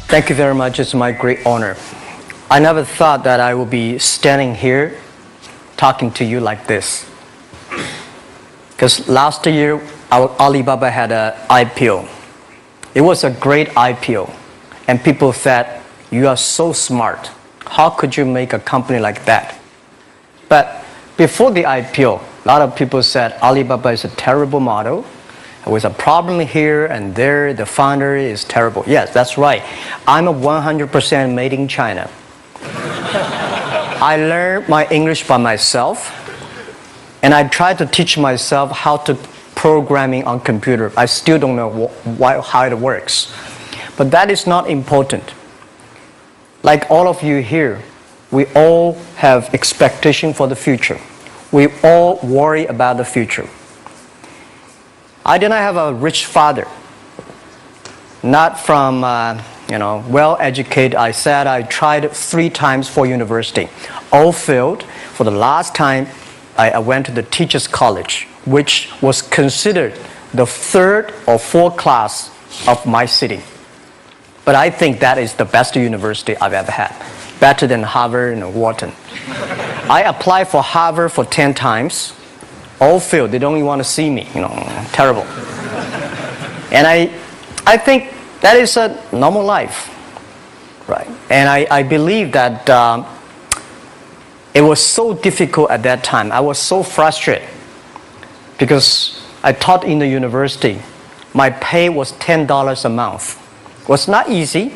Thank you very much. It's my great honor. I never thought that I would be standing here talking to you like this. Because last year, Alibaba had an IPO. It was a great IPO. And people said, you are so smart. How could you make a company like that? But before the IPO, a lot of people said Alibaba is a terrible model. There was a problem here and there. The founder is terrible. Yes, that's right. I'm a 100% made in China. I learned my English by myself. And I tried to teach myself how to programming on computer. I still don't know how it works. But that is not important. Like all of you here, we all have expectation for the future. We all worry about the future. I did not have a rich father. Not from, well-educated. I said I tried 3 times for university. All failed. For the last time, I went to the teacher's college, which was considered the 3rd or 4th class of my city. But I think that is the best university I've ever had. Better than Harvard and Wharton. I applied for Harvard for 10 times. All failed. They don't even want to see me. Terrible. And I think that is a normal life. Right? And I believe that it was so difficult at that time. I was so frustrated because I taught in the university. My pay was $10 a month. It was not easy,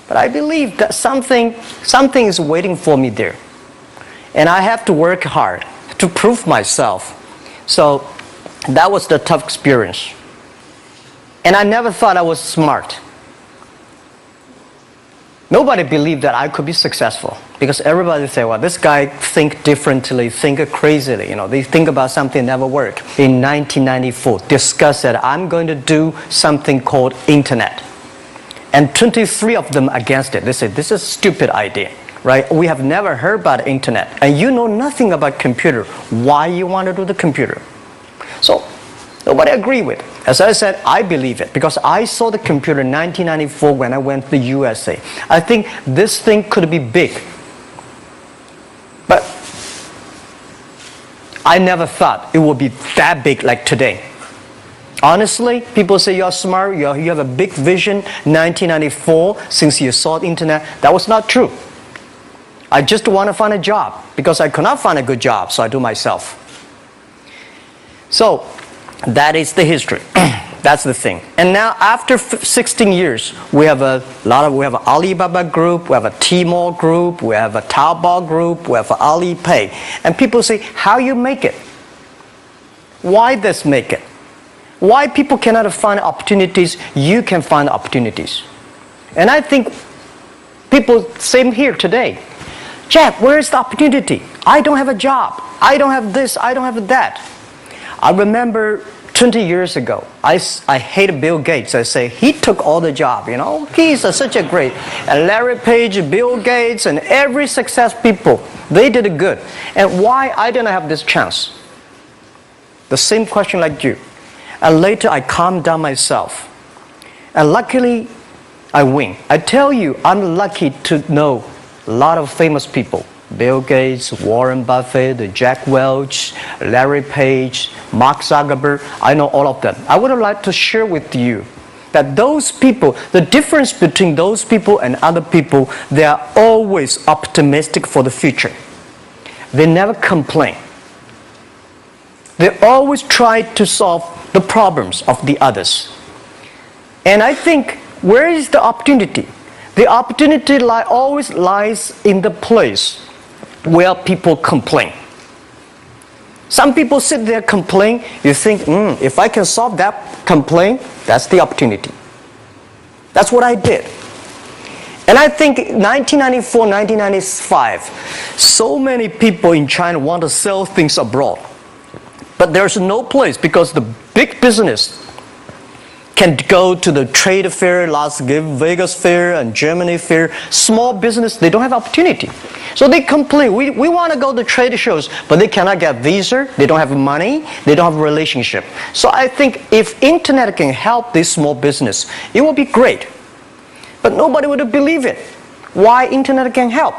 but I believe that something is waiting for me there. And I have to work hard to prove myself. So that was the tough experience. And I never thought I was smart. Nobody believed that I could be successful because everybody say, well, this guy think differently, think crazily. They think about something never work. In 1994, discussed that I'm going to do something called internet. And 23 of them against it. They said, this is a stupid idea, right? We have never heard about internet. And you know nothing about computer. Why you want to do the computer? So nobody agreed with it. As I said, I believe it because I saw the computer in 1994 when I went to the USA. I think this thing could be big. But I never thought it would be that big like today. Honestly, people say you're smart, you have a big vision. 1994, since you saw the internet, that was not true. I just want to find a job because I could not find a good job, so I do myself. So that is the history. That's the thing. And now after 16 years, we have an Alibaba group, we have a Tmall group, we have a Taobao group, we have an Alipay. And people say, how you make it? Why this make it? Why people cannot find opportunities, you can find opportunities. And I think people, same here today. Jack, where is the opportunity? I don't have a job. I don't have this, I don't have that. I remember 20 years ago, I hated Bill Gates. I say, he took all the job, He's such a great. And Larry Page, Bill Gates, and every success people, they did it good. And why I didn't have this chance? The same question like you. And later I calmed down myself. And luckily, I win. I tell you, I'm lucky to know a lot of famous people. Bill Gates, Warren Buffett, Jack Welch, Larry Page, Mark Zuckerberg. I know all of them. I would like to share with you that those people, the difference between those people and other people, they are always optimistic for the future. They never complain. They always try to solve the problems of the others. And I think, where is the opportunity? The opportunity always lies in the place where people complain. Some people sit there complain. You think, if I can solve that complaint, that's the opportunity. That's what I did. And I think 1994, 1995, so many people in China want to sell things abroad. But there's no place because the big business can go to the trade fair, Las Vegas fair and Germany fair. Small business, they don't have opportunity. So they complain, we want to go to trade shows, but they cannot get visa, they don't have money, they don't have a relationship. So I think if internet can help this small business, it will be great. but nobody would believe it. Why internet can help?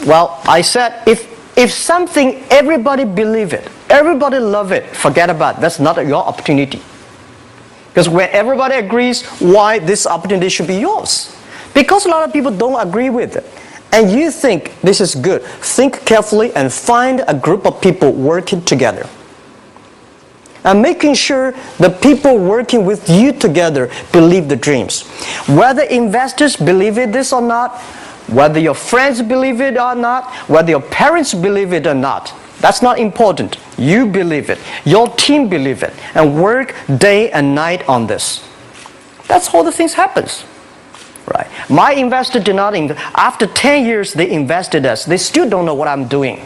Well, I said, if something, everybody believe it, everybody love it, forget about it. That's not your opportunity. Because when everybody agrees, why this opportunity should be yours? Because a lot of people don't agree with it. And you think this is good. Think carefully and find a group of people working together. And making sure the people working with you together believe the dreams. Whether investors believe it this or not, whether your friends believe it or not, whether your parents believe it or not, that's not important. You believe it. Your team believe it. And work day and night on this. That's how the things happens. Right. My investor did not invest. After 10 years, they invested us. They still don't know what I'm doing.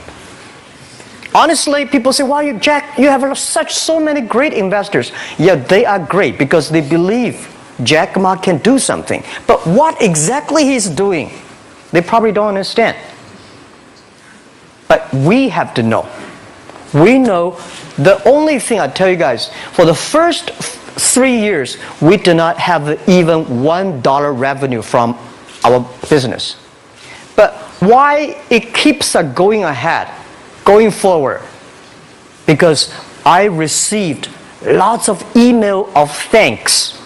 Honestly, people say, "Why, Jack, you have so many great investors." Yeah, they are great because they believe Jack Ma can do something. But what exactly he's doing, they probably don't understand. But we have to know. We know the only thing I tell you guys, for the first 3 years, we do not have even $1 revenue from our business. But why it keeps us going ahead, going forward? Because I received lots of email of thanks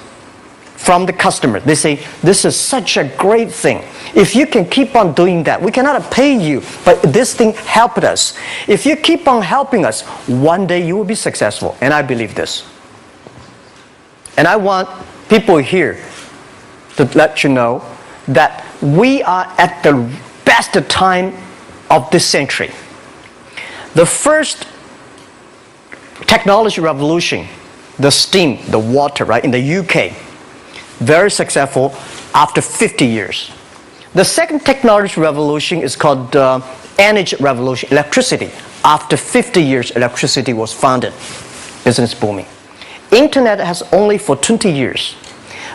from the customer. They say, "This is such a great thing. If you can keep on doing that, we cannot pay you, but this thing helped us. If you keep on helping us, one day you will be successful." And I believe this. And I want people here to let you know that we are at the best time of this century. The first technology revolution, the steam, the water, right, in the UK, very successful after 50 years. The second technology revolution is called energy revolution, electricity. After 50 years, electricity was founded, business booming. Internet has only for 20 years.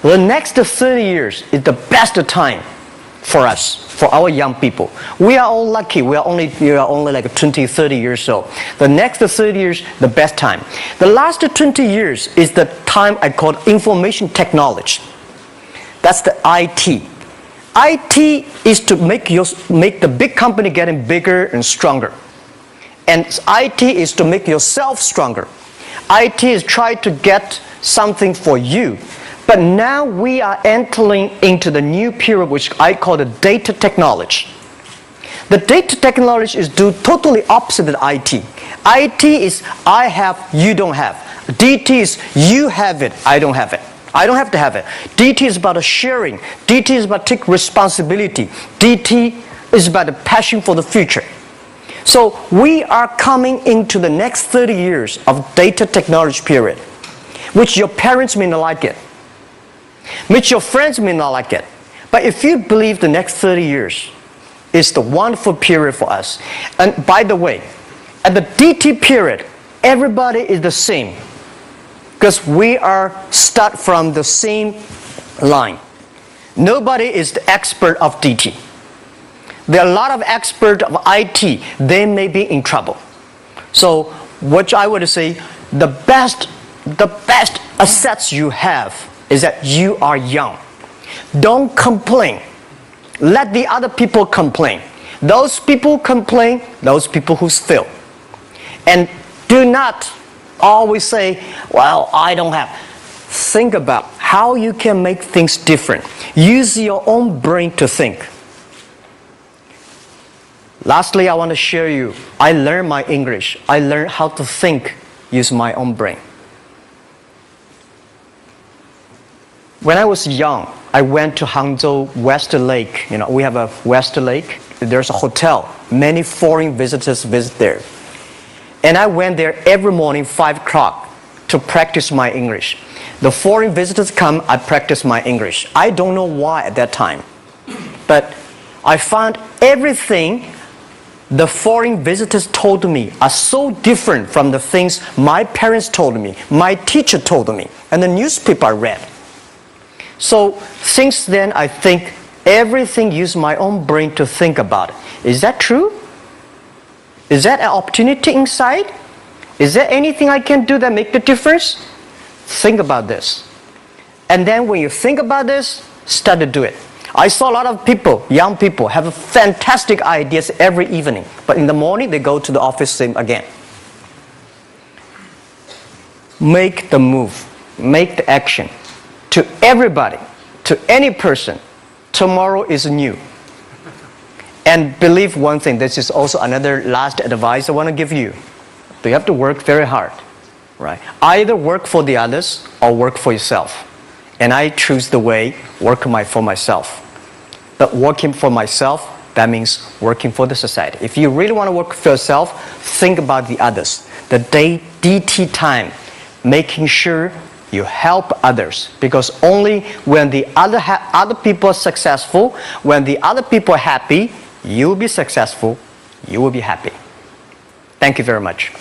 The next 30 years is the best time for us, for our young people. We are all lucky. We are only like 20, 30 years old. The next 30 years, the best time. The last 20 years is the time I call information technology. That's the IT. IT is to make the big company getting bigger and stronger. And IT is to make yourself stronger. IT is trying to get something for you. But now we are entering into the new period which I call the data technology. The data technology is totally opposite of IT. IT is I have, you don't have. DT is you have it, I don't have it. I don't have to have it. DT is about sharing. DT is about taking responsibility. DT is about the passion for the future. So we are coming into the next 30 years of data technology period, which your parents may not like it, which your friends may not like it. But if you believe the next 30 years is the wonderful period for us. And by the way, at the DT period, everybody is the same. Because we are start from the same line. Nobody is the expert of DT. There are a lot of experts of IT. They may be in trouble. So what I would say, the best assets you have is that you are young. Don't complain. Let the other people complain. Those people complain, those people who fail. And do not always say, "Well, I don't have." Think about how you can make things different. Use your own brain to think. Lastly, I want to share you, I learned my English. I learned how to think, use my own brain. When I was young, I went to Hangzhou West Lake. You know, we have a West Lake. There's a hotel. Many foreign visitors visit there. And I went there every morning, 5 o'clock, to practice my English. The foreign visitors come, I practice my English. I don't know why at that time. But I found everything the foreign visitors told me are so different from the things my parents told me, my teacher told me, and the newspaper I read. So since then, I think everything use my own brain to think about it. Is that true? Is that an opportunity inside? Is there anything I can do that make the difference? Think about this. And then when you think about this, start to do it. I saw a lot of people, young people, have fantastic ideas every evening. But in the morning, they go to the office same again. Make the move. Make the action. To everybody, to any person, tomorrow is new. And believe one thing, this is also another last advice I want to give you. You have to work very hard. Right? Either work for the others or work for yourself. And I choose the way work for myself. But working for myself, that means working for the society. If you really want to work for yourself, think about the others. The DT time, making sure you help others. Because only when the other people are successful, when the other people are happy, you will be successful, you will be happy. Thank you very much.